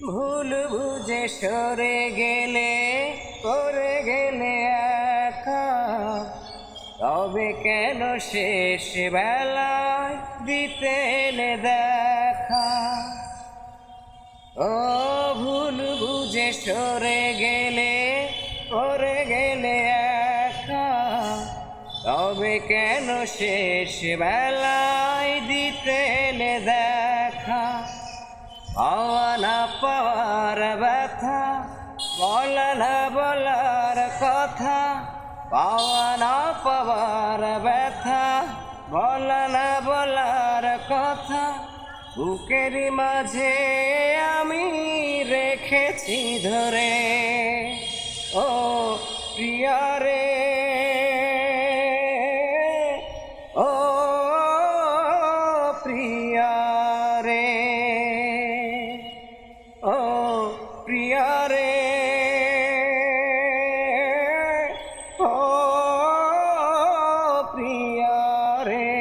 ভুল বুঝে সরে গেলে পড়ে গেলে একা, তবে কেন শেষ বেলায় দিতে এলে দেখা। ও ভুল বুঝে সরে গেলে পড়ে গেলে একা, তবে কেন শেষ বেলায় দিতে এলে দেখা। পাওয়া না পাওয়ার ব্যথা, বলা না বলার কথা, পাওয়া না পাওয়ার ব্যথা, বলা না বলার কথা, বুকের মাঝে আমি রেখেছি ধরে। ও প্রিয়া রে, ও প্রিয়া রে, ও প্রিয়া রে, ও প্রিয়া রে।